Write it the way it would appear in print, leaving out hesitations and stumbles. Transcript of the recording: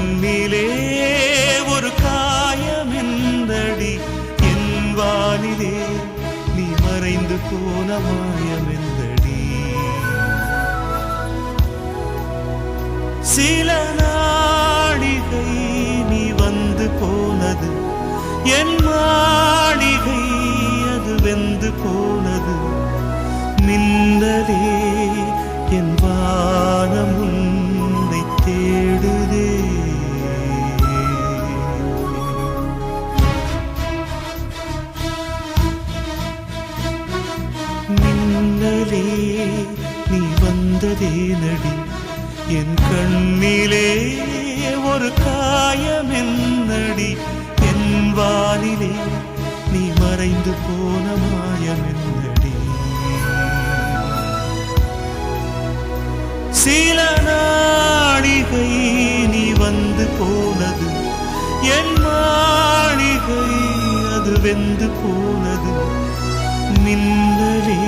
கண்ணிலே ஒரு காயமெந்தடி என் வானிலே நீ மறைந்து போன மாயமெந்தடி சில நாடிகை நீ வந்து போனது என் மாளிகை அது வெந்து போனது மின்னலே என் வானம் உன்னை தேடுதே மின்னலே நீ வந்ததே நடி என் கண்ணிலே ஒரு காயமென்னடி என் வானிலே நீ மறைந்து போன மாயமென்னடி சில நாளிகை நீ வந்து போனது என் மாளிகை அது வெந்து போனது மின்னலே